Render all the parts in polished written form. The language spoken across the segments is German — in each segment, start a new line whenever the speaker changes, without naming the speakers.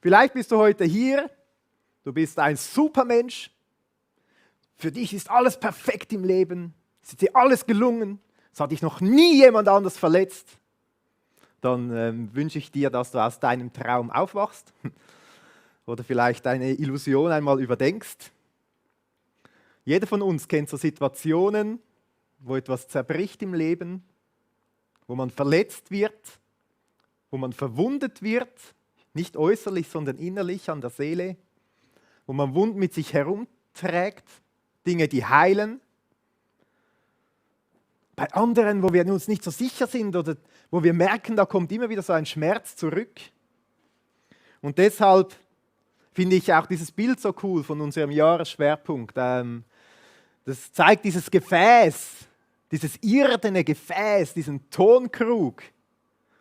Vielleicht bist du heute hier, du bist ein Supermensch, für dich ist alles perfekt im Leben, es ist dir alles gelungen, es hat dich noch nie jemand anders verletzt. Dann wünsche ich dir, dass du aus deinem Traum aufwachst oder vielleicht deine Illusion einmal überdenkst. Jeder von uns kennt so Situationen, wo etwas zerbricht im Leben, wo man verletzt wird, wo man verwundet wird, nicht äußerlich, sondern innerlich an der Seele, wo man Wunden mit sich herumträgt, Dinge, die heilen. Bei anderen, wo wir uns nicht so sicher sind oder wo wir merken, da kommt immer wieder so ein Schmerz zurück. Und deshalb finde ich auch dieses Bild so cool von unserem Jahresschwerpunkt. Das zeigt dieses Gefäß, dieses irdene Gefäß, diesen Tonkrug.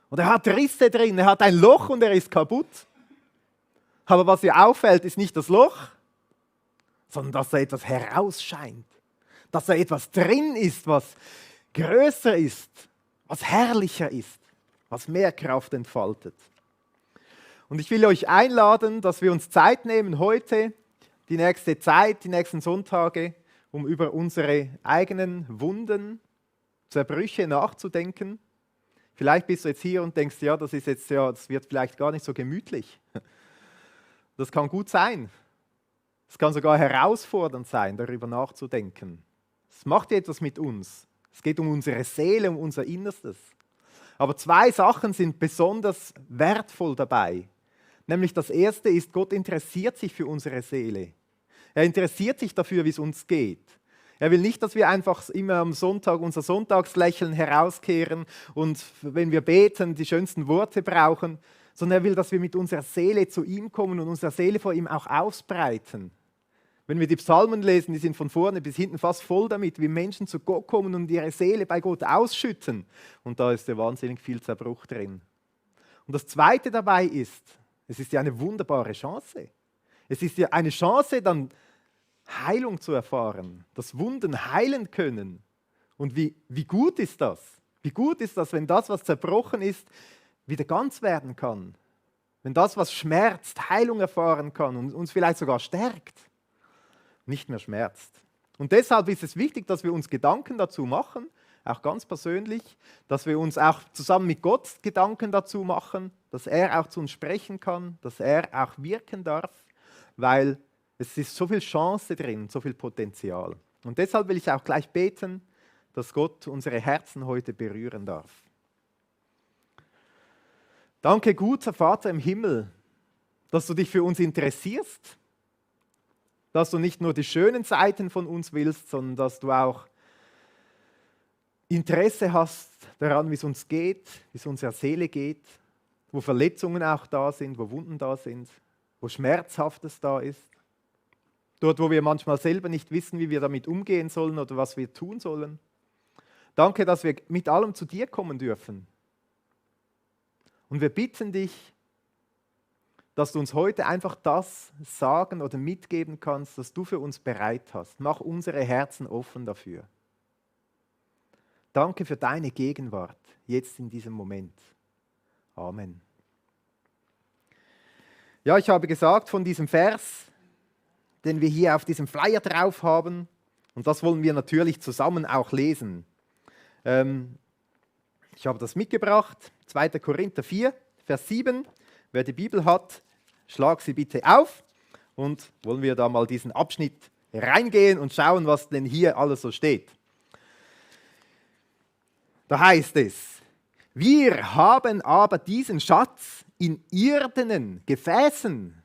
Und er hat Risse drin, er hat ein Loch und er ist kaputt. Aber was hier auffällt, ist nicht das Loch, sondern dass da etwas herausscheint. Dass da etwas drin ist, was größer ist, was herrlicher ist, was mehr Kraft entfaltet. Und ich will euch einladen, dass wir uns Zeit nehmen heute, die nächste Zeit, die nächsten Sonntage, um über unsere eigenen Wunden, Zerbrüche nachzudenken. Vielleicht bist du jetzt hier und denkst, ja, das wird vielleicht gar nicht so gemütlich. Das kann gut sein. Es kann sogar herausfordernd sein, darüber nachzudenken. Es macht etwas mit uns. Es geht um unsere Seele, um unser Innerstes. Aber zwei Sachen sind besonders wertvoll dabei. Nämlich das erste ist, Gott interessiert sich für unsere Seele. Er interessiert sich dafür, wie es uns geht. Er will nicht, dass wir einfach immer am Sonntag unser Sonntagslächeln herauskehren und wenn wir beten, die schönsten Worte brauchen, sondern er will, dass wir mit unserer Seele zu ihm kommen und unsere Seele vor ihm auch ausbreiten. Wenn wir die Psalmen lesen, die sind von vorne bis hinten fast voll damit, wie Menschen zu Gott kommen und ihre Seele bei Gott ausschütten. Und da ist ja wahnsinnig viel Zerbruch drin. Und das Zweite dabei ist, es ist ja eine wunderbare Chance. Es ist ja eine Chance, dann Heilung zu erfahren, dass Wunden heilen können. Und wie gut ist das? Wie gut ist das, wenn das, was zerbrochen ist, wieder ganz werden kann? Wenn das, was schmerzt, Heilung erfahren kann und uns vielleicht sogar stärkt, nicht mehr schmerzt. Und deshalb ist es wichtig, dass wir uns Gedanken dazu machen, auch ganz persönlich, dass wir uns auch zusammen mit Gott Gedanken dazu machen, dass er auch zu uns sprechen kann, dass er auch wirken darf, weil es ist so viel Chance drin, so viel Potenzial. Und deshalb will ich auch gleich beten, dass Gott unsere Herzen heute berühren darf. Danke, guter Vater im Himmel, dass du dich für uns interessierst, dass du nicht nur die schönen Seiten von uns willst, sondern dass du auch Interesse hast daran, wie es uns geht, wie es unserer Seele geht, wo Verletzungen auch da sind, wo Wunden da sind, wo Schmerzhaftes da ist. Dort, wo wir manchmal selber nicht wissen, wie wir damit umgehen sollen oder was wir tun sollen. Danke, dass wir mit allem zu dir kommen dürfen. Und wir bitten dich, dass du uns heute einfach das sagen oder mitgeben kannst, was du für uns bereit hast. Mach unsere Herzen offen dafür. Danke für deine Gegenwart, jetzt in diesem Moment. Amen. Ja, ich habe gesagt, von diesem Vers, den wir hier auf diesem Flyer drauf haben, und das wollen wir natürlich zusammen auch lesen. Ich habe das mitgebracht, 2. Korinther 4, Vers 7. Wer die Bibel hat, schlag sie bitte auf und wollen wir da mal diesen Abschnitt reingehen und schauen, was denn hier alles so steht. Da heißt es, wir haben aber diesen Schatz in irdenen Gefäßen,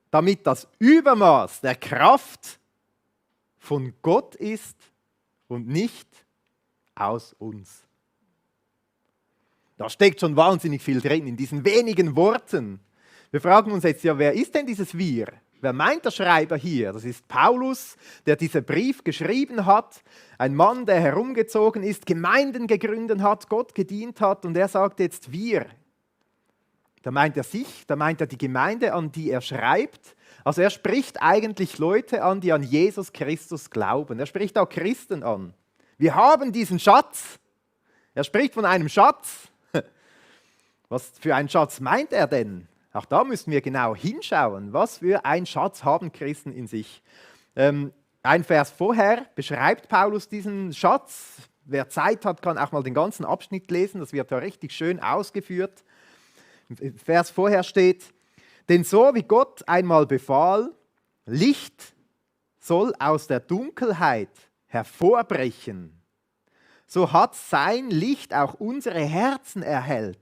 damit das Übermaß der Kraft von Gott ist und nicht aus uns. Da steckt schon wahnsinnig viel drin in diesen wenigen Worten. Wir fragen uns jetzt ja, wer ist denn dieses Wir? Wer meint der Schreiber hier? Das ist Paulus, der diesen Brief geschrieben hat. Ein Mann, der herumgezogen ist, Gemeinden gegründet hat, Gott gedient hat und er sagt jetzt wir. Da meint er sich, da meint er die Gemeinde, an die er schreibt. Also er spricht eigentlich Leute an, die an Jesus Christus glauben. Er spricht auch Christen an. Wir haben diesen Schatz. Er spricht von einem Schatz. Was für einen Schatz meint er denn? Auch da müssen wir genau hinschauen, was für einen Schatz haben Christen in sich. Ein Vers vorher beschreibt Paulus diesen Schatz. Wer Zeit hat, kann auch mal den ganzen Abschnitt lesen, das wird da richtig schön ausgeführt. Im Vers vorher steht, denn so wie Gott einmal befahl, Licht soll aus der Dunkelheit hervorbrechen, so hat sein Licht auch unsere Herzen erhellt.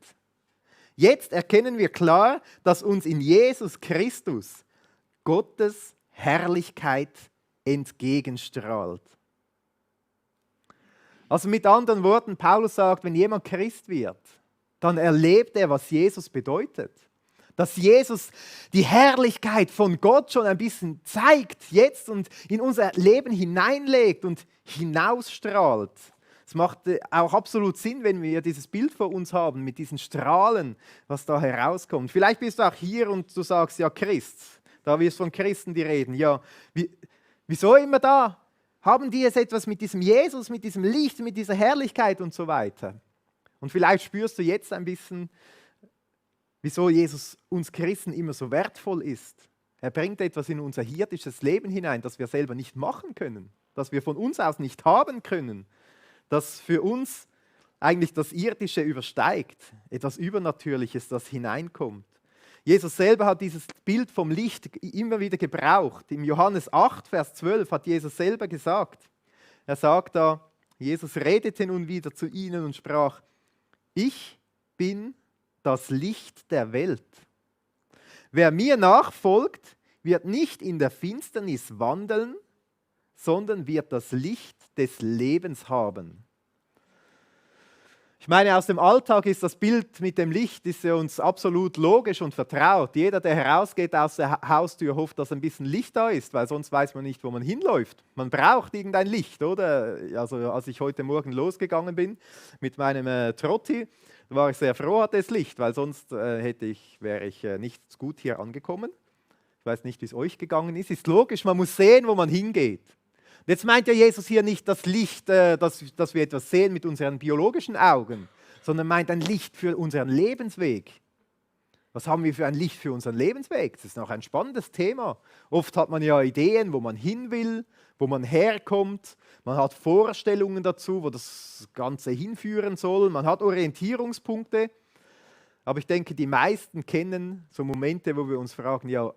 Jetzt erkennen wir klar, dass uns in Jesus Christus Gottes Herrlichkeit entgegenstrahlt. Also mit anderen Worten, Paulus sagt, wenn jemand Christ wird, dann erlebt er, was Jesus bedeutet. Dass Jesus die Herrlichkeit von Gott schon ein bisschen zeigt, jetzt und in unser Leben hineinlegt und hinausstrahlt. Es macht auch absolut Sinn, wenn wir dieses Bild vor uns haben, mit diesen Strahlen, was da herauskommt. Vielleicht bist du auch hier und du sagst, ja Christ, da wirst von Christen die reden. Ja, wieso immer da? Haben die jetzt etwas mit diesem Jesus, mit diesem Licht, mit dieser Herrlichkeit und so weiter? Und vielleicht spürst du jetzt ein bisschen, wieso Jesus uns Christen immer so wertvoll ist. Er bringt etwas in unser irdisches Leben hinein, das wir selber nicht machen können, das wir von uns aus nicht haben können, das für uns eigentlich das Irdische übersteigt, etwas Übernatürliches, das hineinkommt. Jesus selber hat dieses Bild vom Licht immer wieder gebraucht. Im Johannes 8, Vers 12 hat Jesus selber gesagt, er sagt da, Jesus redete nun wieder zu ihnen und sprach, ich bin das Licht der Welt. Wer mir nachfolgt, wird nicht in der Finsternis wandeln, sondern wird das Licht des Lebens haben. Ich meine, aus dem Alltag ist das Bild mit dem Licht ist ja uns absolut logisch und vertraut. Jeder, der herausgeht aus der Haustür, hofft, dass ein bisschen Licht da ist, weil sonst weiß man nicht, wo man hinläuft. Man braucht irgendein Licht, oder? Also als ich heute Morgen losgegangen bin mit meinem Trotti, war ich sehr froh, hatte es Licht, weil sonst wäre ich nicht gut hier angekommen. Ich weiß nicht, wie es euch gegangen ist. Ist logisch, man muss sehen, wo man hingeht. Und jetzt meint ja Jesus hier nicht das Licht, dass wir etwas sehen mit unseren biologischen Augen, sondern meint ein Licht für unseren Lebensweg. Was haben wir für ein Licht für unseren Lebensweg? Das ist noch ein spannendes Thema. Oft hat man ja Ideen, wo man hin will, wo man herkommt. Man hat Vorstellungen dazu, wo das Ganze hinführen soll. Man hat Orientierungspunkte. Aber ich denke, die meisten kennen so Momente, wo wir uns fragen, ja,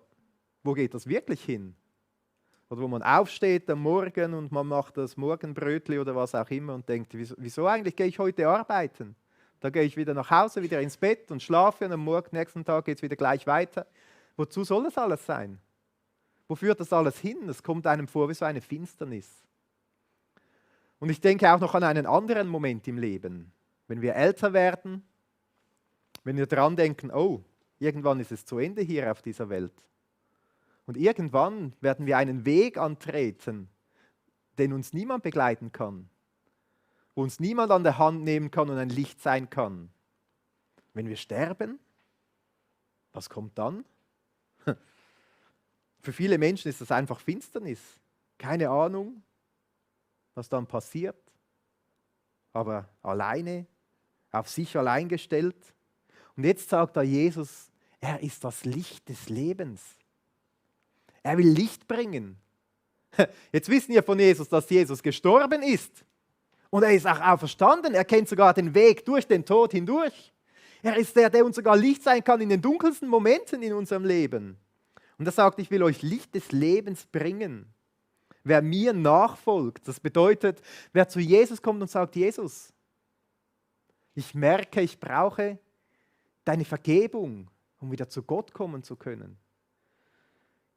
wo geht das wirklich hin? Oder wo man aufsteht am Morgen und man macht das Morgenbrötli oder was auch immer und denkt, wieso eigentlich gehe ich heute arbeiten? Da gehe ich wieder nach Hause, wieder ins Bett und schlafe und am nächsten Tag geht es wieder gleich weiter. Wozu soll das alles sein? Wo führt das alles hin? Es kommt einem vor wie so eine Finsternis. Und ich denke auch noch an einen anderen Moment im Leben. Wenn wir älter werden, wenn wir daran denken, oh, irgendwann ist es zu Ende hier auf dieser Welt. Und irgendwann werden wir einen Weg antreten, den uns niemand begleiten kann, wo uns niemand an der Hand nehmen kann und ein Licht sein kann. Wenn wir sterben, was kommt dann? Für viele Menschen ist das einfach Finsternis. Keine Ahnung, was dann passiert, aber alleine, auf sich allein gestellt. Und jetzt sagt da Jesus, er ist das Licht des Lebens. Er will Licht bringen. Jetzt wissen wir von Jesus, dass Jesus gestorben ist. Und er ist auch auferstanden. Er kennt sogar den Weg durch den Tod hindurch. Er ist der uns sogar Licht sein kann in den dunkelsten Momenten in unserem Leben. Und er sagt, ich will euch Licht des Lebens bringen. Wer mir nachfolgt, das bedeutet, wer zu Jesus kommt und sagt, Jesus, ich merke, ich brauche deine Vergebung, um wieder zu Gott kommen zu können.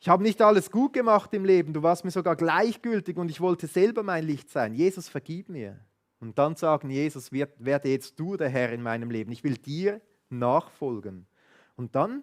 Ich habe nicht alles gut gemacht im Leben, du warst mir sogar gleichgültig und ich wollte selber mein Licht sein. Jesus, vergib mir. Und dann sagen, Jesus, werde jetzt du der Herr in meinem Leben. Ich will dir nachfolgen. Und dann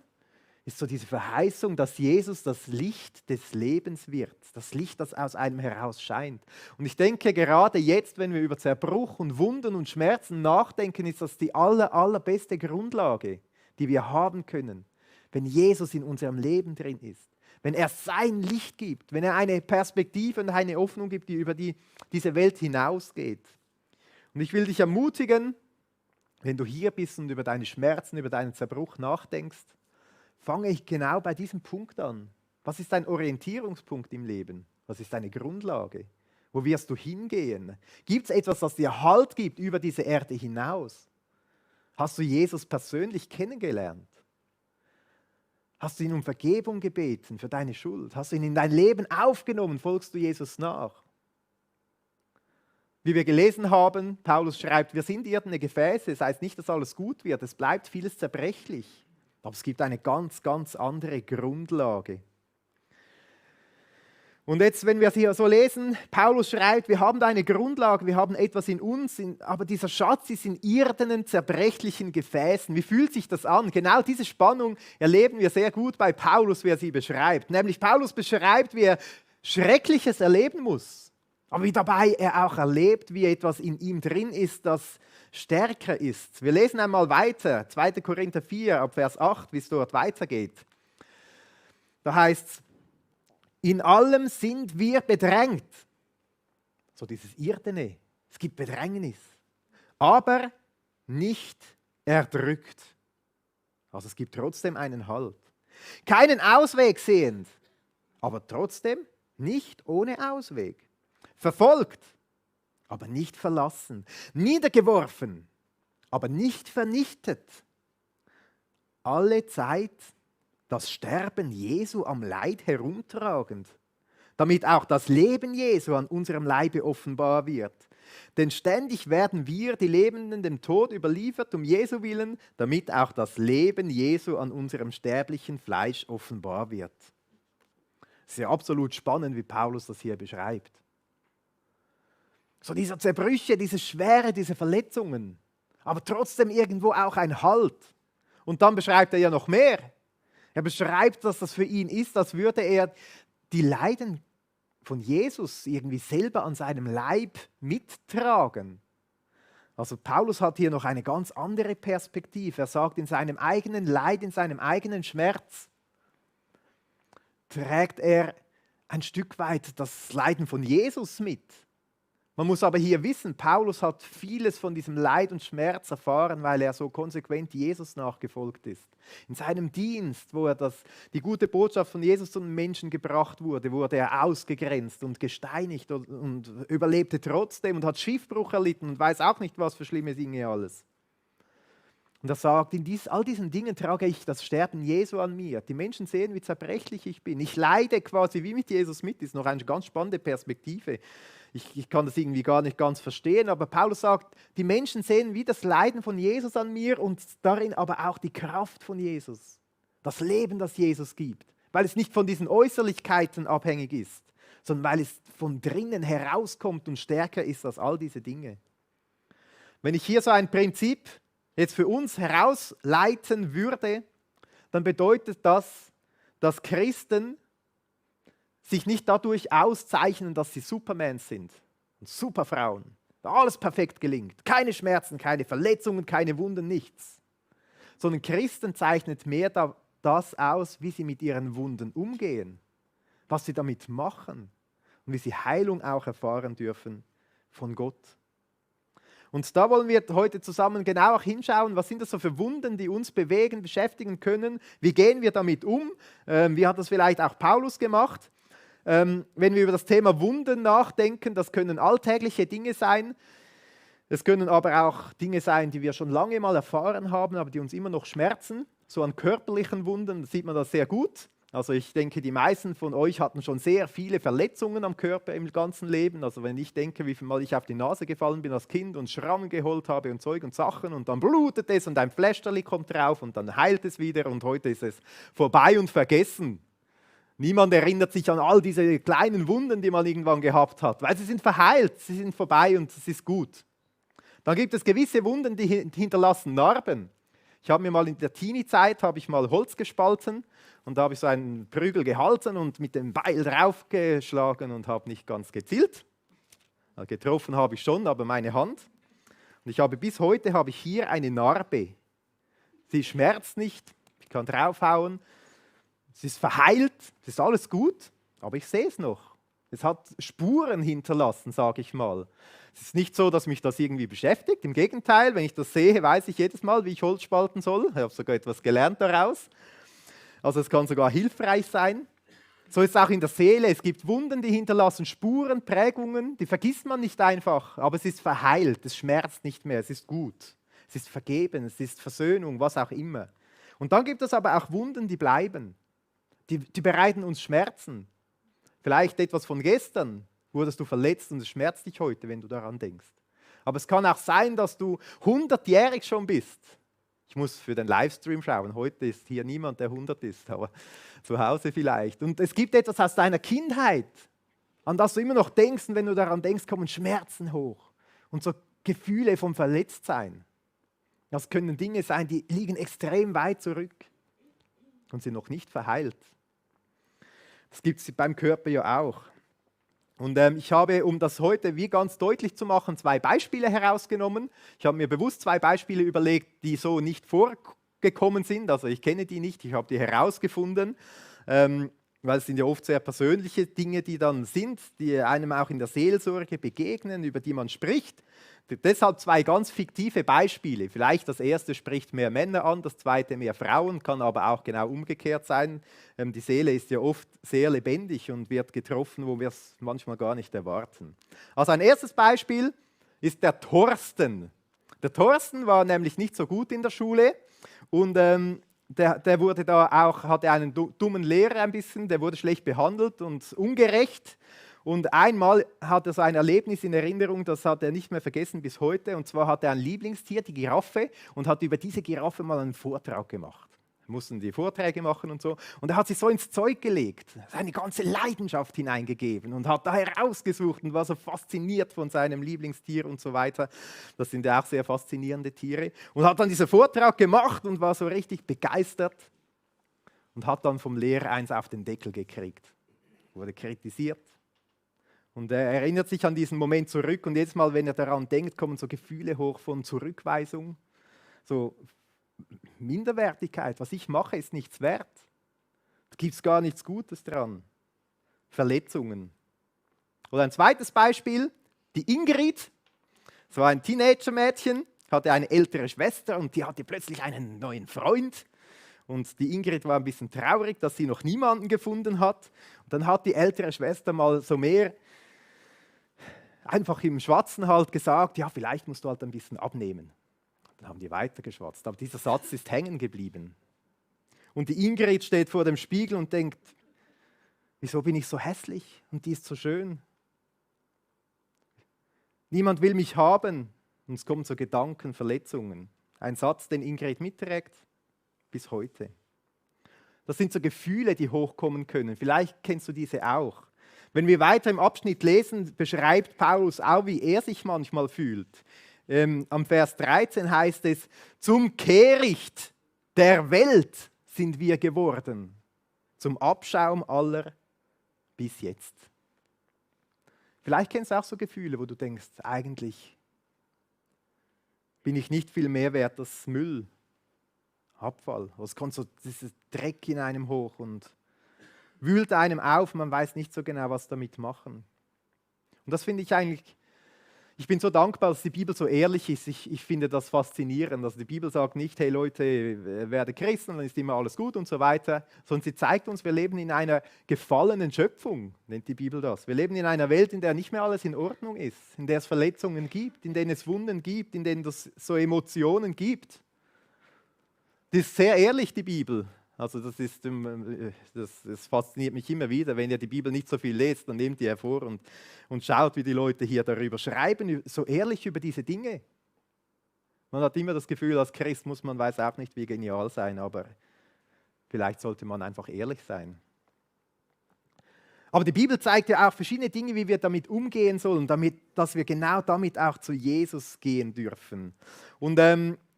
ist so diese Verheißung, dass Jesus das Licht des Lebens wird. Das Licht, das aus einem heraus scheint. Und ich denke, gerade jetzt, wenn wir über Zerbruch und Wunden und Schmerzen nachdenken, ist das die allerbeste Grundlage, die wir haben können, wenn Jesus in unserem Leben drin ist. Wenn er sein Licht gibt, wenn er eine Perspektive und eine Hoffnung gibt, die über diese Welt hinausgeht. Und ich will dich ermutigen, wenn du hier bist und über deine Schmerzen, über deinen Zerbruch nachdenkst, fange ich genau bei diesem Punkt an. Was ist dein Orientierungspunkt im Leben? Was ist deine Grundlage? Wo wirst du hingehen? Gibt es etwas, das dir Halt gibt über diese Erde hinaus? Hast du Jesus persönlich kennengelernt? Hast du ihn um Vergebung gebeten für deine Schuld? Hast du ihn in dein Leben aufgenommen? Folgst du Jesus nach? Wie wir gelesen haben, Paulus schreibt, wir sind irdene Gefäße. Das heißt nicht, dass alles gut wird. Es bleibt vieles zerbrechlich. Aber es gibt eine ganz, ganz andere Grundlage. Und jetzt, wenn wir es hier so lesen, Paulus schreibt, wir haben da eine Grundlage, wir haben etwas in uns, aber dieser Schatz ist in irdenen, zerbrechlichen Gefäßen. Wie fühlt sich das an? Genau diese Spannung erleben wir sehr gut bei Paulus, wie er sie beschreibt. Nämlich Paulus beschreibt, wie er Schreckliches erleben muss, aber wie dabei er auch erlebt, wie etwas in ihm drin ist, das stärker ist. Wir lesen einmal weiter, 2. Korinther 4, ab Vers 8, wie es dort weitergeht. Da heißt es, in allem sind wir bedrängt. So dieses Irdene. Es gibt Bedrängnis. Aber nicht erdrückt. Also es gibt trotzdem einen Halt. Keinen Ausweg sehend. Aber trotzdem nicht ohne Ausweg. Verfolgt. Aber nicht verlassen. Niedergeworfen. Aber nicht vernichtet. Alle Zeit das Sterben Jesu am Leid herumtragend, damit auch das Leben Jesu an unserem Leibe offenbar wird. Denn ständig werden wir, die Lebenden, dem Tod überliefert, um Jesu willen, damit auch das Leben Jesu an unserem sterblichen Fleisch offenbar wird. Es ist ja absolut spannend, wie Paulus das hier beschreibt. So diese Zerbrüche, diese Schwere, diese Verletzungen, aber trotzdem irgendwo auch ein Halt. Und dann beschreibt er ja noch mehr. Er beschreibt, dass das für ihn ist, als würde er die Leiden von Jesus irgendwie selber an seinem Leib mittragen. Also Paulus hat hier noch eine ganz andere Perspektive. Er sagt, in seinem eigenen Leid, in seinem eigenen Schmerz trägt er ein Stück weit das Leiden von Jesus mit. Man muss aber hier wissen, Paulus hat vieles von diesem Leid und Schmerz erfahren, weil er so konsequent Jesus nachgefolgt ist. In seinem Dienst, wo er die gute Botschaft von Jesus zu den Menschen gebracht wurde er ausgegrenzt und gesteinigt und überlebte trotzdem und hat Schiffbruch erlitten und weiß auch nicht, was für schlimme Dinge alles. Und er sagt, in all diesen Dingen trage ich das Sterben Jesu an mir. Die Menschen sehen, wie zerbrechlich ich bin. Ich leide quasi wie mit Jesus mit. Das ist noch eine ganz spannende Perspektive. Ich kann das irgendwie gar nicht ganz verstehen, aber Paulus sagt, die Menschen sehen wie das Leiden von Jesus an mir und darin aber auch die Kraft von Jesus. Das Leben, das Jesus gibt. Weil es nicht von diesen Äußerlichkeiten abhängig ist, sondern weil es von drinnen herauskommt und stärker ist als all diese Dinge. Wenn ich hier so ein Prinzip jetzt für uns herausleiten würde, dann bedeutet das, dass Christen sich nicht dadurch auszeichnen, dass sie Supermans sind und Superfrauen, da alles perfekt gelingt. Keine Schmerzen, keine Verletzungen, keine Wunden, nichts. Sondern Christen zeichnet mehr das aus, wie sie mit ihren Wunden umgehen, was sie damit machen und wie sie Heilung auch erfahren dürfen von Gott. Und da wollen wir heute zusammen genau auch hinschauen, was sind das so für Wunden, die uns bewegen, beschäftigen können. Wie gehen wir damit um? Wie hat das vielleicht auch Paulus gemacht? Wenn wir über das Thema Wunden nachdenken, das können alltägliche Dinge sein. Es können aber auch Dinge sein, die wir schon lange mal erfahren haben, aber die uns immer noch schmerzen. So an körperlichen Wunden sieht man das sehr gut. Also ich denke, die meisten von euch hatten schon sehr viele Verletzungen am Körper im ganzen Leben. Also wenn ich denke, wie viel Mal ich auf die Nase gefallen bin als Kind und Schrammen geholt habe und Zeug und Sachen und dann blutet es und ein Pflästerli kommt drauf und dann heilt es wieder und heute ist es vorbei und vergessen. Niemand erinnert sich an all diese kleinen Wunden, die man irgendwann gehabt hat, weil sie sind verheilt, sie sind vorbei und es ist gut. Dann gibt es gewisse Wunden, die hinterlassen Narben. Ich habe mir mal in der Teenie-Zeit Holz gespalten und da habe ich so einen Prügel gehalten und mit dem Beil draufgeschlagen und habe nicht ganz gezielt. Getroffen habe ich schon, aber meine Hand. Und bis heute habe ich hier eine Narbe. Sie schmerzt nicht, ich kann draufhauen. Es ist verheilt, es ist alles gut, aber ich sehe es noch. Es hat Spuren hinterlassen, sage ich mal. Es ist nicht so, dass mich das irgendwie beschäftigt. Im Gegenteil, wenn ich das sehe, weiß ich jedes Mal, wie ich Holz spalten soll. Ich habe sogar etwas gelernt daraus. Also es kann sogar hilfreich sein. So ist es auch in der Seele. Es gibt Wunden, die hinterlassen Spuren, Prägungen, die vergisst man nicht einfach, aber es ist verheilt, es schmerzt nicht mehr, es ist gut. Es ist vergeben, es ist Versöhnung, was auch immer. Und dann gibt es aber auch Wunden, die bleiben. Die bereiten uns Schmerzen. Vielleicht etwas von gestern, wurdest du verletzt und es schmerzt dich heute, wenn du daran denkst. Aber es kann auch sein, dass du 100-jährig schon bist. Ich muss für den Livestream schauen. Heute ist hier niemand, der 100 ist, aber zu Hause vielleicht. Und es gibt etwas aus deiner Kindheit, an das du immer noch denkst. Und wenn du daran denkst, kommen Schmerzen hoch. Und so Gefühle vom Verletztsein. Das können Dinge sein, die liegen extrem weit zurück und sind noch nicht verheilt. Das gibt es beim Körper ja auch. Und ich habe, um das heute wie ganz deutlich zu machen, 2 Beispiele herausgenommen. Ich habe mir bewusst 2 Beispiele überlegt, die so nicht vorgekommen sind. Also ich kenne die nicht, ich habe die herausgefunden, weil es sind ja oft sehr persönliche Dinge, die dann sind, die einem auch in der Seelsorge begegnen, über die man spricht. Deshalb 2 ganz fiktive Beispiele. Vielleicht das erste spricht mehr Männer an, das zweite mehr Frauen, kann aber auch genau umgekehrt sein. Die Seele ist ja oft sehr lebendig und wird getroffen, wo wir es manchmal gar nicht erwarten. Also ein erstes Beispiel ist der Thorsten. Der Thorsten war nämlich nicht so gut in der Schule und der wurde da auch, hatte einen dummen Lehrer ein bisschen, der wurde schlecht behandelt und ungerecht. Und einmal hat er so ein Erlebnis in Erinnerung, das hat er nicht mehr vergessen bis heute. Und zwar hat er ein Lieblingstier, die Giraffe, und hat über diese Giraffe mal einen Vortrag gemacht. Mussten die Vorträge machen und so. Und er hat sich so ins Zeug gelegt, seine ganze Leidenschaft hineingegeben und hat da herausgesucht und war so fasziniert von seinem Lieblingstier und so weiter. Das sind ja auch sehr faszinierende Tiere. Und hat dann diesen Vortrag gemacht und war so richtig begeistert und hat dann vom Lehrer eins auf den Deckel gekriegt. Wurde kritisiert. Und er erinnert sich an diesen Moment zurück und jedes Mal, wenn er daran denkt, kommen so Gefühle hoch von Zurückweisung, so Minderwertigkeit. Was ich mache, ist nichts wert. Da gibt es gar nichts Gutes dran. Verletzungen. Oder ein zweites Beispiel, die Ingrid. Das war ein Teenager-Mädchen, hatte eine ältere Schwester und die hatte plötzlich einen neuen Freund. Und die Ingrid war ein bisschen traurig, dass sie noch niemanden gefunden hat. Und dann hat die ältere Schwester mal so mehr einfach im Schwatzen halt gesagt, ja, vielleicht musst du halt ein bisschen abnehmen. Dann haben die weitergeschwatzt, aber dieser Satz ist hängen geblieben. Und die Ingrid steht vor dem Spiegel und denkt, wieso bin ich so hässlich und die ist so schön? Niemand will mich haben. Und es kommen so Gedanken, Verletzungen. Ein Satz, den Ingrid mitträgt bis heute. Das sind so Gefühle, die hochkommen können. Vielleicht kennst du diese auch. Wenn wir weiter im Abschnitt lesen, beschreibt Paulus auch, wie er sich manchmal fühlt. Am Vers 13 heißt es, zum Kehricht der Welt sind wir geworden, zum Abschaum aller bis jetzt. Vielleicht kennst du auch so Gefühle, wo du denkst, eigentlich bin ich nicht viel mehr wert als Müll, Abfall. Es kommt so dieses Dreck in einem hoch und wühlt einem auf, man weiß nicht so genau, was damit machen. Und das finde ich eigentlich, ich bin so dankbar, dass die Bibel so ehrlich ist. Ich finde das faszinierend. Also die Bibel sagt nicht, hey Leute, werde Christen, dann ist immer alles gut und so weiter, sondern sie zeigt uns, wir leben in einer gefallenen Schöpfung, nennt die Bibel das. Wir leben in einer Welt, in der nicht mehr alles in Ordnung ist, in der es Verletzungen gibt, in denen es Wunden gibt, in denen es so Emotionen gibt. Das ist sehr ehrlich, die Bibel. Also das fasziniert mich immer wieder, wenn ihr die Bibel nicht so viel lest, dann nehmt ihr hervor und schaut, wie die Leute hier darüber schreiben, so ehrlich über diese Dinge. Man hat immer das Gefühl, als Christ muss man, weiß auch nicht, wie genial sein, aber vielleicht sollte man einfach ehrlich sein. Aber die Bibel zeigt ja auch verschiedene Dinge, wie wir damit umgehen sollen, dass wir genau damit auch zu Jesus gehen dürfen. Und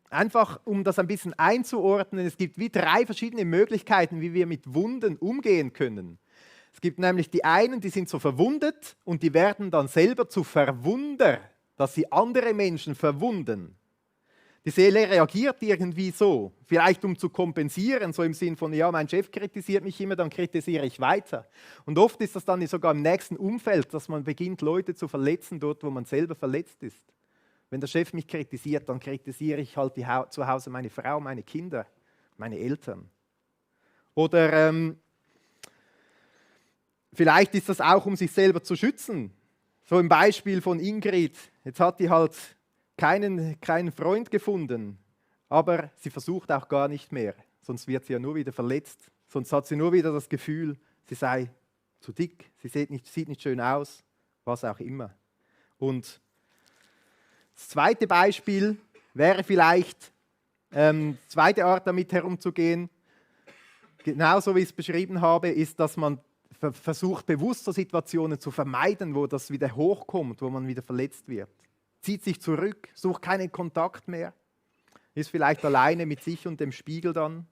einfach, um das ein bisschen einzuordnen, es gibt wie 3 verschiedene Möglichkeiten, wie wir mit Wunden umgehen können. Es gibt nämlich die einen, die sind so verwundet und die werden dann selber zu Verwunder, dass sie andere Menschen verwunden. Die Seele reagiert irgendwie so, vielleicht um zu kompensieren, so im Sinn von, ja, mein Chef kritisiert mich immer, dann kritisiere ich weiter. Und oft ist das dann sogar im nächsten Umfeld, dass man beginnt, Leute zu verletzen, dort, wo man selber verletzt ist. Wenn der Chef mich kritisiert, dann kritisiere ich halt zu Hause meine Frau, meine Kinder, meine Eltern. Oder vielleicht ist das auch, um sich selber zu schützen. So im Beispiel von Ingrid. Jetzt hat die halt keinen Freund gefunden, aber sie versucht auch gar nicht mehr. Sonst wird sie ja nur wieder verletzt. Sonst hat sie nur wieder das Gefühl, sie sei zu dick, sie sieht nicht schön aus, was auch immer. Und das zweite Beispiel wäre vielleicht, zweite Art damit herumzugehen, genauso wie ich es beschrieben habe, ist, dass man versucht, bewusst so Situationen zu vermeiden, wo das wieder hochkommt, wo man wieder verletzt wird. Zieht sich zurück, sucht keinen Kontakt mehr, ist vielleicht alleine mit sich und dem Spiegel dann.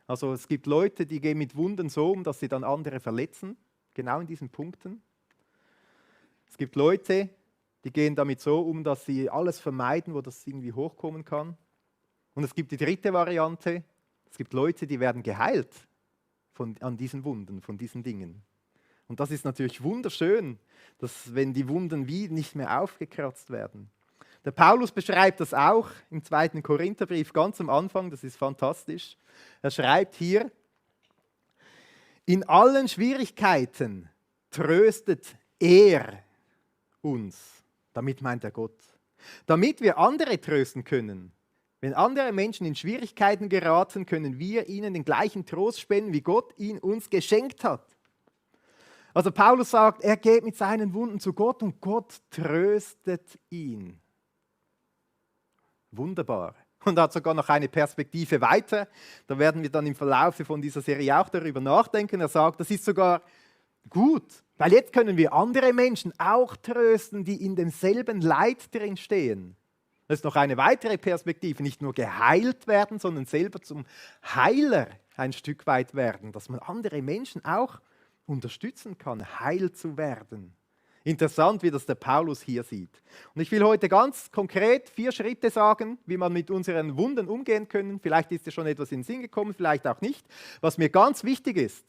Also es gibt Leute, die gehen mit Wunden so um, dass sie dann andere verletzen, genau in diesen Punkten. Es gibt Leute, die gehen damit so um, dass sie alles vermeiden, wo das irgendwie hochkommen kann. Und es gibt die dritte Variante, es gibt Leute, die werden geheilt an diesen Wunden, von diesen Dingen. Und das ist natürlich wunderschön, dass wenn die Wunden wie nicht mehr aufgekratzt werden. Der Paulus beschreibt das auch im 2. Korintherbrief ganz am Anfang, das ist fantastisch. Er schreibt hier, in allen Schwierigkeiten tröstet er uns. Damit meint er Gott. Damit wir andere trösten können. Wenn andere Menschen in Schwierigkeiten geraten, können wir ihnen den gleichen Trost spenden, wie Gott ihn uns geschenkt hat. Also Paulus sagt, er geht mit seinen Wunden zu Gott und Gott tröstet ihn. Wunderbar. Und er hat sogar noch eine Perspektive weiter. Da werden wir dann im Verlauf von dieser Serie auch darüber nachdenken. Er sagt, das ist sogar gut, weil jetzt können wir andere Menschen auch trösten, die in demselben Leid drin stehen. Das ist noch eine weitere Perspektive, nicht nur geheilt werden, sondern selber zum Heiler ein Stück weit werden, dass man andere Menschen auch unterstützen kann, heil zu werden. Interessant, wie das der Paulus hier sieht. Und ich will heute ganz konkret 4 Schritte sagen, wie man mit unseren Wunden umgehen können. Vielleicht ist dir schon etwas in den Sinn gekommen, vielleicht auch nicht. Was mir ganz wichtig ist,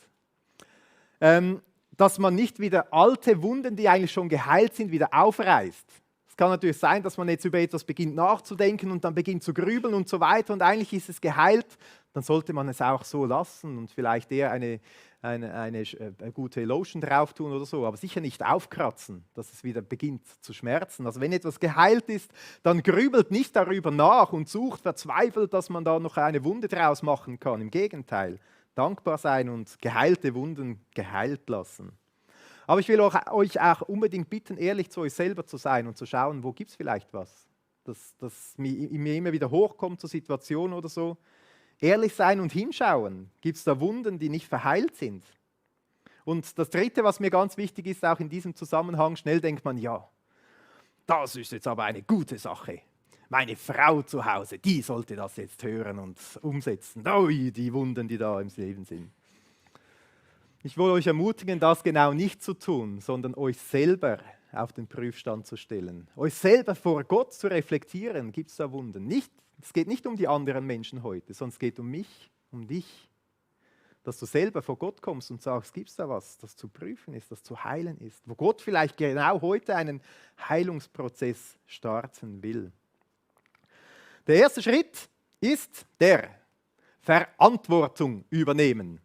dass man nicht wieder alte Wunden, die eigentlich schon geheilt sind, wieder aufreißt. Es kann natürlich sein, dass man jetzt über etwas beginnt nachzudenken und dann beginnt zu grübeln und so weiter und eigentlich ist es geheilt, dann sollte man es auch so lassen und vielleicht eher eine gute Lotion drauf tun oder so, aber sicher nicht aufkratzen, dass es wieder beginnt zu schmerzen. Also wenn etwas geheilt ist, dann grübelt nicht darüber nach und sucht verzweifelt, dass man da noch eine Wunde draus machen kann. Im Gegenteil, dankbar sein und geheilte Wunden geheilt lassen. Aber ich will euch auch unbedingt bitten, ehrlich zu euch selber zu sein und zu schauen, wo gibt es vielleicht was, das mir immer wieder hochkommt zur Situation oder so. Ehrlich sein und hinschauen. Gibt es da Wunden, die nicht verheilt sind? Und das Dritte, was mir ganz wichtig ist, auch in diesem Zusammenhang, schnell denkt man, ja, das ist jetzt aber eine gute Sache. Meine Frau zu Hause, die sollte das jetzt hören und umsetzen. Ui, die Wunden, die da im Leben sind. Ich will euch ermutigen, das genau nicht zu tun, sondern euch selber auf den Prüfstand zu stellen. Euch selber vor Gott zu reflektieren, gibt es da Wunden? Es geht nicht um die anderen Menschen heute, sondern es geht um mich, um dich. Dass du selber vor Gott kommst und sagst, gibt es da was, das zu prüfen ist, das zu heilen ist, wo Gott vielleicht genau heute einen Heilungsprozess starten will. Der erste Schritt ist der Verantwortung übernehmen.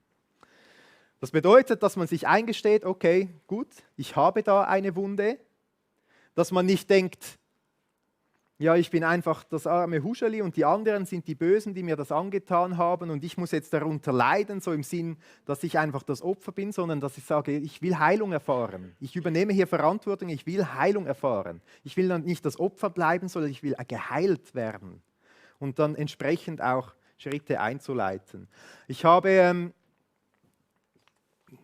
Das bedeutet, dass man sich eingesteht, okay, gut, ich habe da eine Wunde, dass man nicht denkt, ja, ich bin einfach das arme Huscheli und die anderen sind die Bösen, die mir das angetan haben und ich muss jetzt darunter leiden, so im Sinn, dass ich einfach das Opfer bin, sondern dass ich sage, ich will Heilung erfahren. Ich übernehme hier Verantwortung, ich will Heilung erfahren. Ich will dann nicht das Opfer bleiben, sondern ich will geheilt werden und dann entsprechend auch Schritte einzuleiten. Ich habe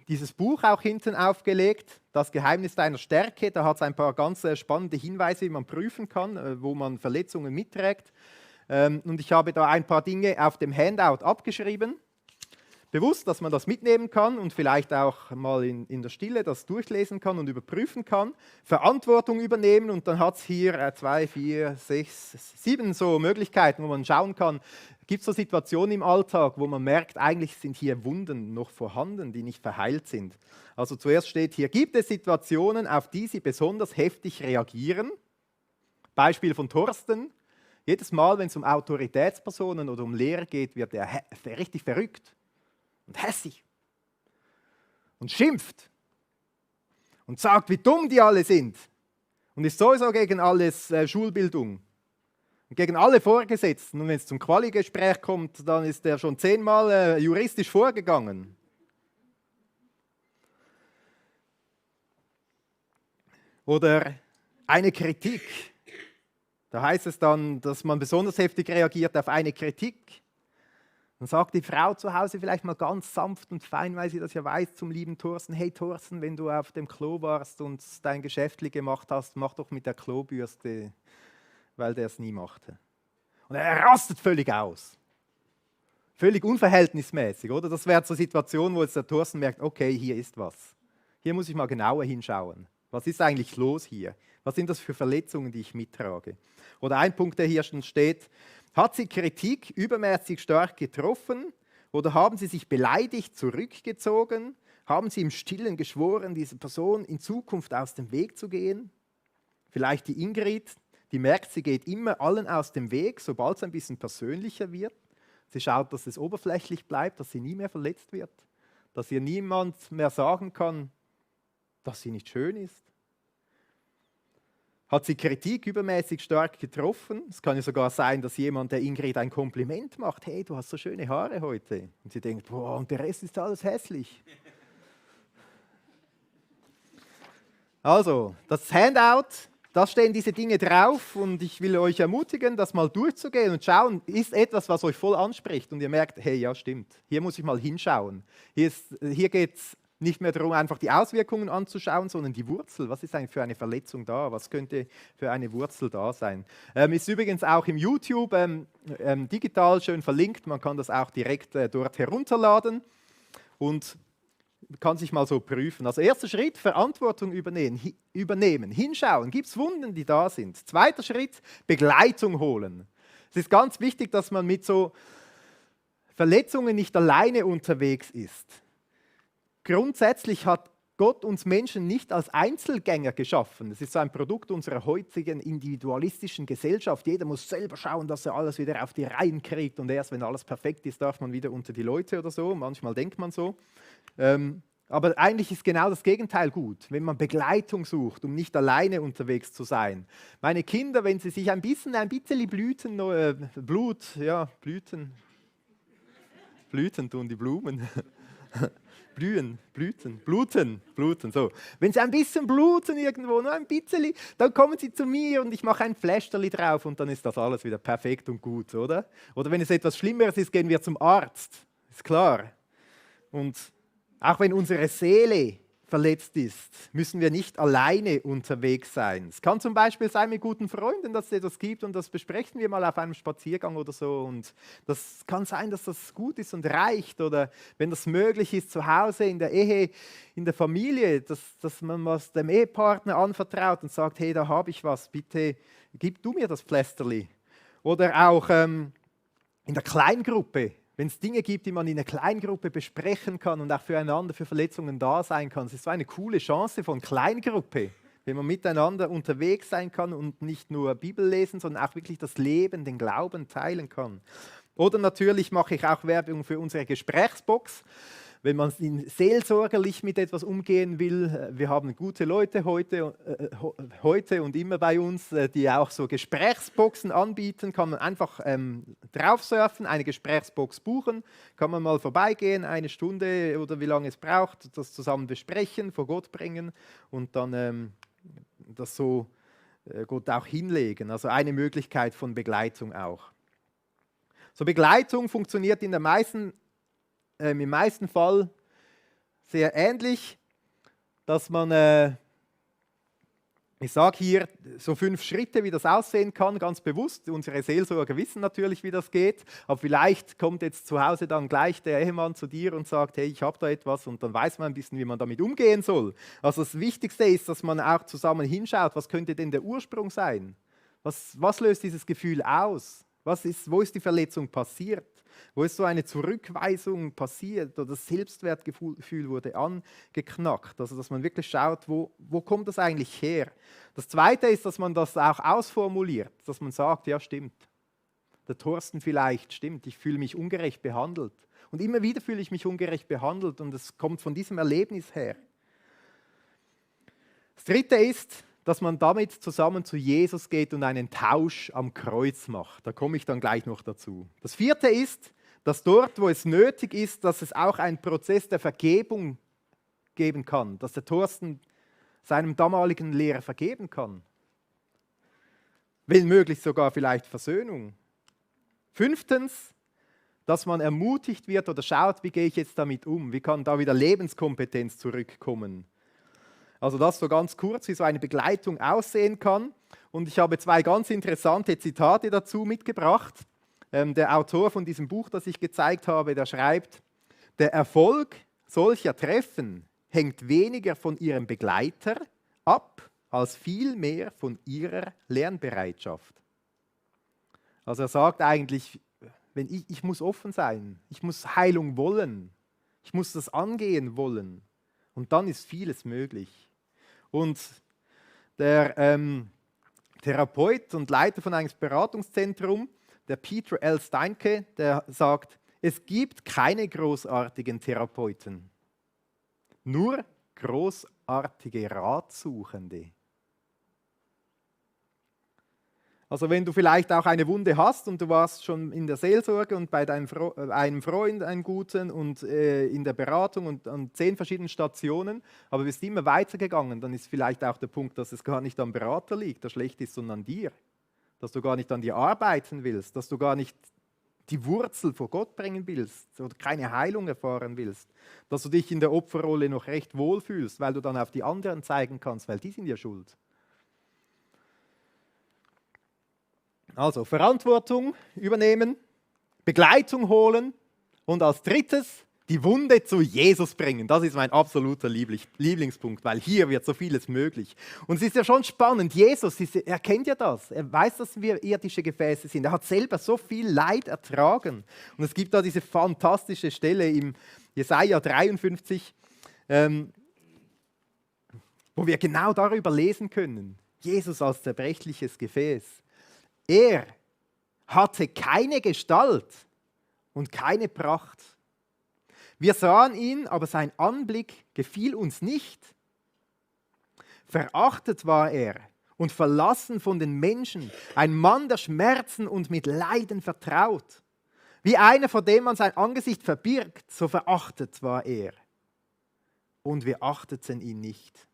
dieses Buch auch hinten aufgelegt, Das Geheimnis deiner Stärke. Da hat es ein paar ganz spannende Hinweise, wie man prüfen kann, wo man Verletzungen mitträgt. Und ich habe da ein paar Dinge auf dem Handout abgeschrieben. Bewusst, dass man das mitnehmen kann und vielleicht auch mal in der Stille das durchlesen kann und überprüfen kann. Verantwortung übernehmen und dann hat es hier 2, 4, 6, 7 so Möglichkeiten, wo man schauen kann, gibt es so Situationen im Alltag, wo man merkt, eigentlich sind hier Wunden noch vorhanden, die nicht verheilt sind. Also zuerst steht hier, gibt es Situationen, auf die Sie besonders heftig reagieren? Beispiel von Thorsten. Jedes Mal, wenn es um Autoritätspersonen oder um Lehrer geht, wird er richtig verrückt. und hässig und schimpft und sagt, wie dumm die alle sind und ist sowieso gegen alles Schulbildung und gegen alle Vorgesetzten. Und wenn es zum Quali-Gespräch kommt, dann ist er schon 10-mal juristisch vorgegangen. Oder eine Kritik. Da heißt es dann, dass man besonders heftig reagiert auf eine Kritik. Dann sagt die Frau zu Hause vielleicht mal ganz sanft und fein, weil sie das ja weiß, zum lieben Thorsten: Hey Thorsten, wenn du auf dem Klo warst und dein Geschäftli gemacht hast, mach doch mit der Klobürste, weil der es nie machte. Und er rastet völlig aus. Völlig unverhältnismäßig, oder? Das wäre so eine Situation, wo jetzt der Thorsten merkt, okay, hier ist was. Hier muss ich mal genauer hinschauen. Was ist eigentlich los hier? Was sind das für Verletzungen, die ich mittrage? Oder ein Punkt, der hier schon steht: Hat sie Kritik übermäßig stark getroffen oder haben sie sich beleidigt zurückgezogen? Haben sie im Stillen geschworen, diese Person in Zukunft aus dem Weg zu gehen? Vielleicht die Ingrid, die merkt, sie geht immer allen aus dem Weg, sobald es ein bisschen persönlicher wird. Sie schaut, dass es oberflächlich bleibt, dass sie nie mehr verletzt wird, dass ihr niemand mehr sagen kann, dass sie nicht schön ist. Hat sie Kritik übermäßig stark getroffen? Es kann ja sogar sein, dass jemand der Ingrid ein Kompliment macht. Hey, du hast so schöne Haare heute. Und sie denkt, boah, und der Rest ist alles hässlich. Also, das Handout, da stehen diese Dinge drauf und ich will euch ermutigen, das mal durchzugehen und schauen, ist etwas, was euch voll anspricht und ihr merkt, hey, ja stimmt, hier muss ich mal hinschauen. Hier geht es nicht mehr darum, einfach die Auswirkungen anzuschauen, sondern die Wurzel. Was ist eigentlich für eine Verletzung da? Was könnte für eine Wurzel da sein? Ist übrigens auch im YouTube digital schön verlinkt. Man kann das auch direkt dort herunterladen und kann sich mal so prüfen. Also erster Schritt, Verantwortung übernehmen, hinschauen. Gibt es Wunden, die da sind? Zweiter Schritt, Begleitung holen. Es ist ganz wichtig, dass man mit so Verletzungen nicht alleine unterwegs ist. Grundsätzlich hat Gott uns Menschen nicht als Einzelgänger geschaffen. Das ist so ein Produkt unserer heutigen individualistischen Gesellschaft. Jeder muss selber schauen, dass er alles wieder auf die Reihen kriegt und erst wenn alles perfekt ist, darf man wieder unter die Leute oder so. Manchmal denkt man so. Aber eigentlich ist genau das Gegenteil gut, wenn man Begleitung sucht, um nicht alleine unterwegs zu sein. Meine Kinder, wenn sie sich ein bisschen Blüten tun die Blumen. Bluten, so. Wenn sie ein bisschen bluten irgendwo, nur ein bisschen, dann kommen sie zu mir und ich mache ein Pflästerli drauf und dann ist das alles wieder perfekt und gut, oder? Oder wenn es etwas Schlimmeres ist, gehen wir zum Arzt, ist klar. Und auch wenn unsere Seele verletzt ist, müssen wir nicht alleine unterwegs sein. Es kann zum Beispiel sein mit guten Freunden, dass es etwas gibt und das besprechen wir mal auf einem Spaziergang oder so. Und das kann sein, dass das gut ist und reicht. Oder wenn das möglich ist, zu Hause, in der Ehe, in der Familie, dass man was dem Ehepartner anvertraut und sagt, hey, da habe ich was, bitte gib du mir das Pflästerli. Oder auch in der Kleingruppe. Wenn es Dinge gibt, die man in einer Kleingruppe besprechen kann und auch füreinander für Verletzungen da sein kann. Es ist so eine coole Chance von Kleingruppe, wenn man miteinander unterwegs sein kann und nicht nur Bibel lesen, sondern auch wirklich das Leben, den Glauben teilen kann. Oder natürlich mache ich auch Werbung für unsere Gesprächsbox. Wenn man seelsorgerlich mit etwas umgehen will, wir haben gute Leute heute und immer bei uns, die auch so Gesprächsboxen anbieten, kann man einfach drauf surfen, eine Gesprächsbox buchen, kann man mal vorbeigehen, eine Stunde oder wie lange es braucht, das zusammen besprechen, vor Gott bringen und dann das so Gott auch hinlegen. Also eine Möglichkeit von Begleitung auch. So Begleitung funktioniert im meisten Fall sehr ähnlich, dass man, ich sage hier so 5 Schritte, wie das aussehen kann, ganz bewusst. Unsere Seelsorger wissen natürlich, wie das geht, aber vielleicht kommt jetzt zu Hause dann gleich der Ehemann zu dir und sagt, hey, ich habe da etwas und dann weiß man ein bisschen, wie man damit umgehen soll. Also das Wichtigste ist, dass man auch zusammen hinschaut, was könnte denn der Ursprung sein? Was löst dieses Gefühl aus? Wo ist die Verletzung passiert? Wo ist so eine Zurückweisung passiert oder das Selbstwertgefühl wurde angeknackt? Also dass man wirklich schaut, wo kommt das eigentlich her? Das Zweite ist, dass man das auch ausformuliert, dass man sagt, ja stimmt, der Thorsten vielleicht stimmt, ich fühle mich ungerecht behandelt. Und immer wieder fühle ich mich ungerecht behandelt und es kommt von diesem Erlebnis her. Das Dritte ist, dass man damit zusammen zu Jesus geht und einen Tausch am Kreuz macht. Da komme ich dann gleich noch dazu. Das Vierte ist, dass dort, wo es nötig ist, dass es auch einen Prozess der Vergebung geben kann, dass der Thorsten seinem damaligen Lehrer vergeben kann. Wenn möglich sogar vielleicht Versöhnung. Fünftens, dass man ermutigt wird oder schaut, wie gehe ich jetzt damit um? Wie kann da wieder Lebenskompetenz zurückkommen? Also das so ganz kurz, wie so eine Begleitung aussehen kann. Und ich habe 2 ganz interessante Zitate dazu mitgebracht. Der Autor von diesem Buch, das ich gezeigt habe, der schreibt, der Erfolg solcher Treffen hängt weniger von ihrem Begleiter ab, als vielmehr von ihrer Lernbereitschaft. Also er sagt eigentlich, ich muss offen sein, ich muss Heilung wollen, ich muss das angehen wollen und dann ist vieles möglich. Und der Therapeut und Leiter von einem Beratungszentrum, der Peter L. Steinke, der sagt, es gibt keine großartigen Therapeuten, nur großartige Ratsuchende. Also wenn du vielleicht auch eine Wunde hast und du warst schon in der Seelsorge und bei einem Freund, einen guten und in der Beratung und an 10 verschiedenen Stationen, aber bist immer weitergegangen, dann ist vielleicht auch der Punkt, dass es gar nicht am Berater liegt, der schlecht ist, sondern an dir. Dass du gar nicht an dir arbeiten willst, dass du gar nicht die Wurzel vor Gott bringen willst oder keine Heilung erfahren willst, dass du dich in der Opferrolle noch recht wohl fühlst, weil du dann auf die anderen zeigen kannst, weil die sind ja schuld. Also Verantwortung übernehmen, Begleitung holen und als drittes die Wunde zu Jesus bringen. Das ist mein absoluter Lieblingspunkt, weil hier wird so vieles möglich. Und es ist ja schon spannend, Jesus, er kennt ja das, er weiß, dass wir irdische Gefäße sind. Er hat selber so viel Leid ertragen. Und es gibt da diese fantastische Stelle im Jesaja 53, wo wir genau darüber lesen können. Jesus als zerbrechliches Gefäß. Er hatte keine Gestalt und keine Pracht. Wir sahen ihn, aber sein Anblick gefiel uns nicht. Verachtet war er und verlassen von den Menschen, ein Mann der Schmerzen und mit Leiden vertraut. Wie einer, vor dem man sein Angesicht verbirgt, so verachtet war er. Und wir achteten ihn nicht.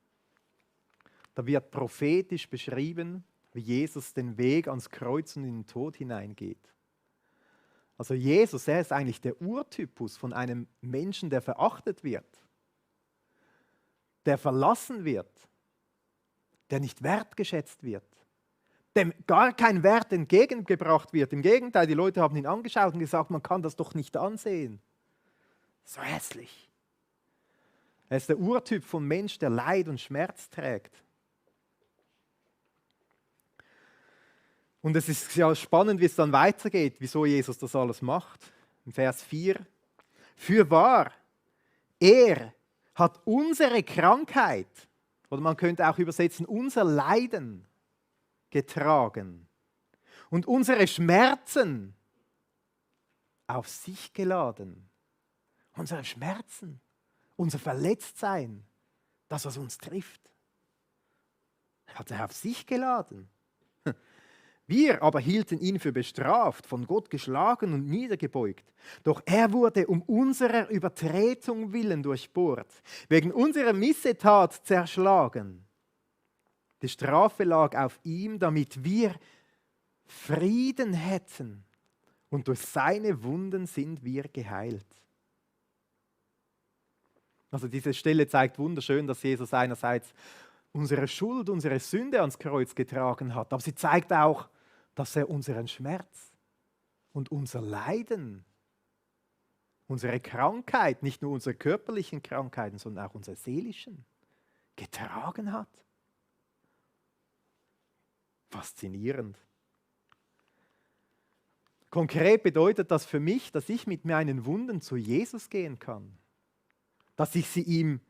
Da wird prophetisch beschrieben, wie Jesus den Weg ans Kreuz und in den Tod hineingeht. Also Jesus, er ist eigentlich der Urtypus von einem Menschen, der verachtet wird, der verlassen wird, der nicht wertgeschätzt wird, dem gar kein Wert entgegengebracht wird. Im Gegenteil, die Leute haben ihn angeschaut und gesagt, man kann das doch nicht ansehen. So hässlich. Er ist der Urtyp von Mensch, der Leid und Schmerz trägt. Und es ist ja spannend, wie es dann weitergeht, wieso Jesus das alles macht. Im Vers 4. Fürwahr, er hat unsere Krankheit, oder man könnte auch übersetzen, unser Leiden getragen und unsere Schmerzen auf sich geladen. Unsere Schmerzen, unser Verletztsein, das, was uns trifft, hat er auf sich geladen. Wir aber hielten ihn für bestraft, von Gott geschlagen und niedergebeugt. Doch er wurde um unserer Übertretung willen durchbohrt, wegen unserer Missetat zerschlagen. Die Strafe lag auf ihm, damit wir Frieden hätten. Und durch seine Wunden sind wir geheilt. Also diese Stelle zeigt wunderschön, dass Jesus einerseits unsere Schuld, unsere Sünde ans Kreuz getragen hat, aber sie zeigt auch, dass er unseren Schmerz und unser Leiden, unsere Krankheit, nicht nur unsere körperlichen Krankheiten, sondern auch unsere seelischen, getragen hat. Faszinierend. Konkret bedeutet das für mich, dass ich mit meinen Wunden zu Jesus gehen kann, dass ich sie ihm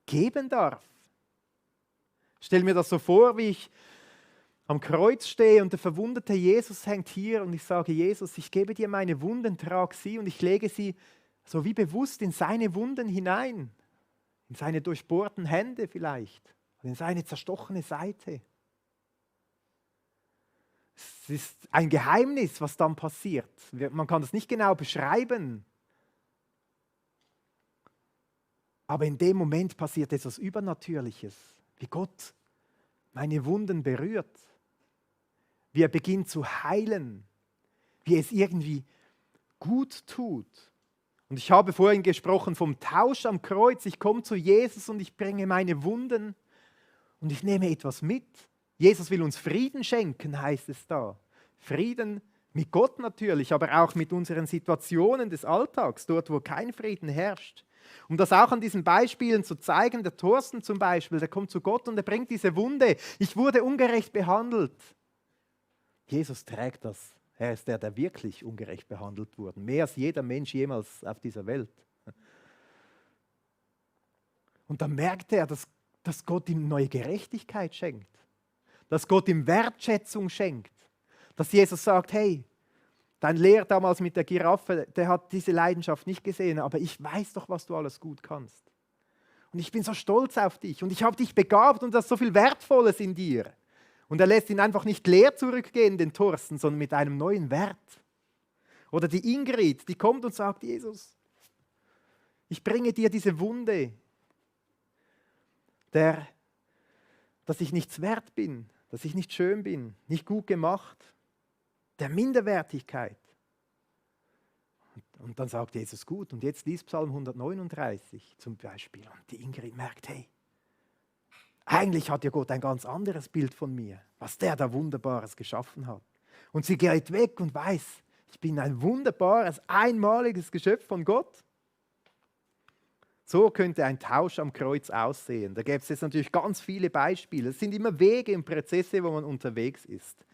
geben darf. Stell mir das so vor, wie ich am Kreuz stehe und der verwundete Jesus hängt hier und ich sage, Jesus, ich gebe dir meine Wunden, trag sie und ich lege sie so wie bewusst in seine Wunden hinein, in seine durchbohrten Hände vielleicht, in seine zerstochene Seite. Es ist ein Geheimnis, was dann passiert. Man kann das nicht genau beschreiben. Aber in dem Moment passiert etwas Übernatürliches, wie Gott meine Wunden berührt, wie er beginnt zu heilen, wie es irgendwie gut tut. Und ich habe vorhin gesprochen vom Tausch am Kreuz. Ich komme zu Jesus und ich bringe meine Wunden und ich nehme etwas mit. Jesus will uns Frieden schenken, heißt es da. Frieden mit Gott natürlich, aber auch mit unseren Situationen des Alltags, dort wo kein Frieden herrscht. Um das auch an diesen Beispielen zu zeigen, der Thorsten zum Beispiel, der kommt zu Gott und er bringt diese Wunde. Ich wurde ungerecht behandelt. Jesus trägt das. Er ist der, der wirklich ungerecht behandelt wurde. Mehr als jeder Mensch jemals auf dieser Welt. Und dann merkt er, dass Gott ihm neue Gerechtigkeit schenkt. Dass Gott ihm Wertschätzung schenkt. Dass Jesus sagt, hey, dein Lehrer damals mit der Giraffe, der hat diese Leidenschaft nicht gesehen, aber ich weiß doch, was du alles gut kannst. Und ich bin so stolz auf dich und ich habe dich begabt und da ist so viel Wertvolles in dir. Und er lässt ihn einfach nicht leer zurückgehen, den Thorsten, sondern mit einem neuen Wert. Oder die Ingrid, die kommt und sagt, Jesus, ich bringe dir diese Wunde, dass ich nichts wert bin, dass ich nicht schön bin, nicht gut gemacht, der Minderwertigkeit. Und dann sagt Jesus, gut, und jetzt liest Psalm 139 zum Beispiel. Und die Ingrid merkt, hey, eigentlich hat ja Gott ein ganz anderes Bild von mir, was der da Wunderbares geschaffen hat. Und sie geht weg und weiß, ich bin ein wunderbares, einmaliges Geschöpf von Gott. So könnte ein Tausch am Kreuz aussehen. Da gäbe es jetzt natürlich ganz viele Beispiele. Es sind immer Wege und Prozesse, wo man unterwegs ist.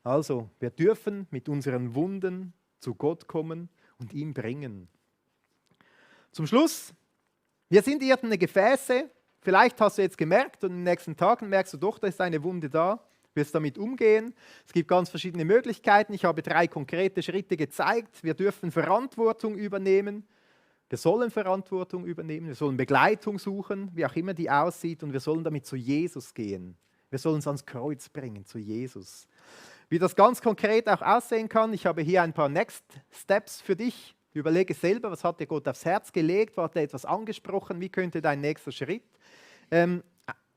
Also, wir dürfen mit unseren Wunden zu Gott kommen und ihm bringen. Zum Schluss, wir sind irdene Gefäße. Vielleicht hast du jetzt gemerkt und in den nächsten Tagen merkst du doch, da ist eine Wunde da. Wirst damit umgehen. Es gibt ganz verschiedene Möglichkeiten. Ich habe 3 konkrete Schritte gezeigt. Wir dürfen Verantwortung übernehmen. Wir sollen Verantwortung übernehmen. Wir sollen Begleitung suchen, wie auch immer die aussieht. Und wir sollen damit zu Jesus gehen. Wir sollen es ans Kreuz bringen, zu Jesus. Wie das ganz konkret auch aussehen kann, ich habe hier ein paar Next Steps für dich. Überlege selber, was hat dir Gott aufs Herz gelegt, was hat er etwas angesprochen, wie könnte dein nächster Schritt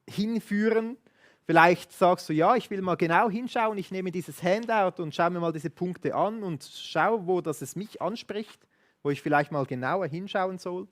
hinführen. Vielleicht sagst du, ja, ich will mal genau hinschauen, ich nehme dieses Handout und schaue mir mal diese Punkte an und schaue, wo das es mich anspricht, wo ich vielleicht mal genauer hinschauen soll.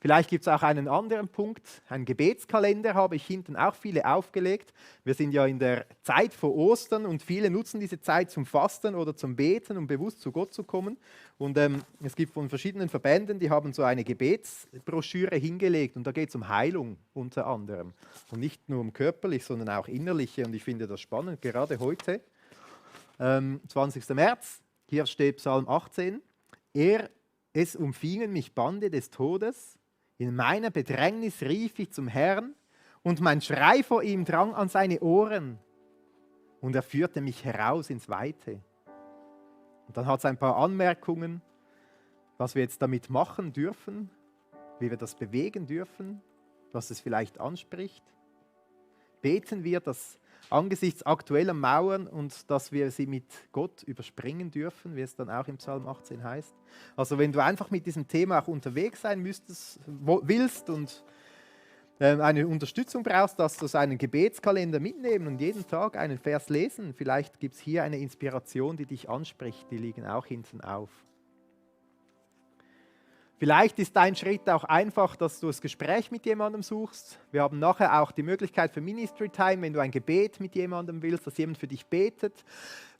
Vielleicht gibt es auch einen anderen Punkt, einen Gebetskalender habe ich hinten auch viele aufgelegt. Wir sind ja in der Zeit vor Ostern und viele nutzen diese Zeit zum Fasten oder zum Beten, um bewusst zu Gott zu kommen. Und es gibt von verschiedenen Verbänden, die haben so eine Gebetsbroschüre hingelegt und da geht es um Heilung unter anderem. Und nicht nur um körperlich, sondern auch innerliche und ich finde das spannend, gerade heute, 20. März, hier steht Psalm 18, es umfingen mich Bande des Todes, in meiner Bedrängnis rief ich zum Herrn und mein Schrei vor ihm drang an seine Ohren und er führte mich heraus ins Weite. Und dann hat es ein paar Anmerkungen, was wir jetzt damit machen dürfen, wie wir das bewegen dürfen, was es vielleicht anspricht. Beten wir, dass angesichts aktueller Mauern und dass wir sie mit Gott überspringen dürfen, wie es dann auch im Psalm 18 heißt. Also wenn du einfach mit diesem Thema auch unterwegs sein willst und eine Unterstützung brauchst, dass du so einen Gebetskalender mitnehmen und jeden Tag einen Vers lesen. Vielleicht gibt es hier eine Inspiration, die dich anspricht, die liegen auch hinten auf. Vielleicht ist dein Schritt auch einfach, dass du das Gespräch mit jemandem suchst. Wir haben nachher auch die Möglichkeit für Ministry Time, wenn du ein Gebet mit jemandem willst, dass jemand für dich betet.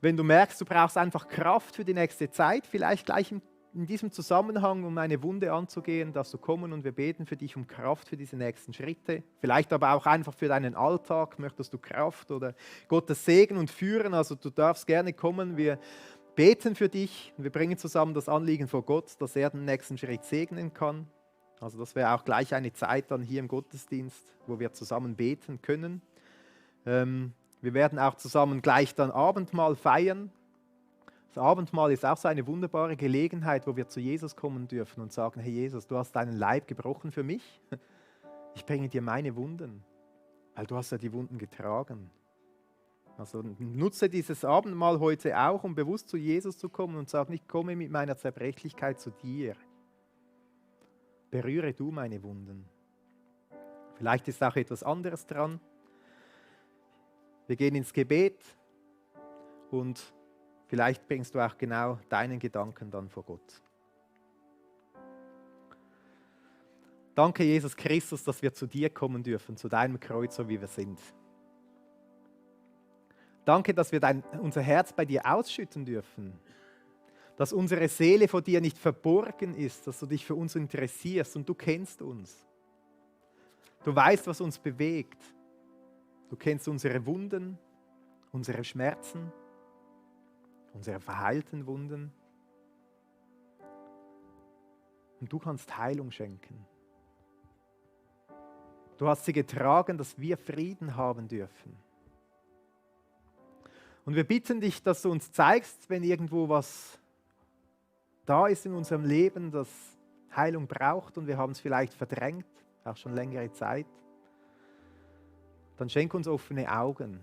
Wenn du merkst, du brauchst einfach Kraft für die nächste Zeit, vielleicht gleich in diesem Zusammenhang, um eine Wunde anzugehen, darfst du kommen und wir beten für dich um Kraft für diese nächsten Schritte. Vielleicht aber auch einfach für deinen Alltag, möchtest du Kraft oder Gottes Segen und Führen. Also du darfst gerne kommen, wir beten für dich. Wir bringen zusammen das Anliegen vor Gott, dass er den nächsten Schritt segnen kann. Also das wäre auch gleich eine Zeit dann hier im Gottesdienst, wo wir zusammen beten können. Wir werden auch zusammen gleich dann Abendmahl feiern. Das Abendmahl ist auch so eine wunderbare Gelegenheit, wo wir zu Jesus kommen dürfen und sagen, hey Jesus, du hast deinen Leib gebrochen für mich. Ich bringe dir meine Wunden, weil du hast ja die Wunden getragen. Also nutze dieses Abendmahl heute auch, um bewusst zu Jesus zu kommen und sagen, ich komme mit meiner Zerbrechlichkeit zu dir. Berühre du meine Wunden. Vielleicht ist auch etwas anderes dran. Wir gehen ins Gebet und vielleicht bringst du auch genau deinen Gedanken dann vor Gott. Danke, Jesus Christus, dass wir zu dir kommen dürfen, zu deinem Kreuz, so wie wir sind. Danke, dass wir unser Herz bei dir ausschütten dürfen, dass unsere Seele vor dir nicht verborgen ist, dass du dich für uns interessierst und du kennst uns. Du weißt, was uns bewegt. Du kennst unsere Wunden, unsere Schmerzen, unsere verheilten Wunden. Und du kannst Heilung schenken. Du hast sie getragen, dass wir Frieden haben dürfen. Und wir bitten dich, dass du uns zeigst, wenn irgendwo was da ist in unserem Leben, das Heilung braucht und wir haben es vielleicht verdrängt, auch schon längere Zeit. Dann schenk uns offene Augen.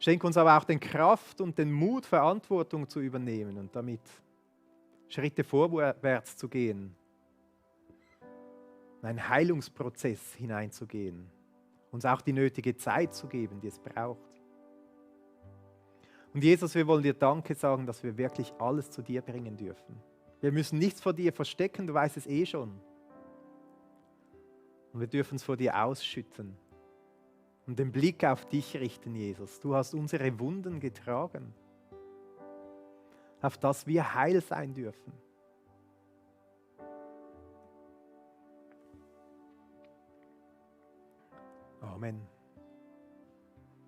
Schenk uns aber auch die Kraft und den Mut, Verantwortung zu übernehmen und damit Schritte vorwärts zu gehen, in einen Heilungsprozess hineinzugehen, uns auch die nötige Zeit zu geben, die es braucht. Und Jesus, wir wollen dir Danke sagen, dass wir wirklich alles zu dir bringen dürfen. Wir müssen nichts vor dir verstecken, du weißt es eh schon. Und wir dürfen es vor dir ausschütten und den Blick auf dich richten, Jesus. Du hast unsere Wunden getragen, auf dass wir heil sein dürfen. Amen.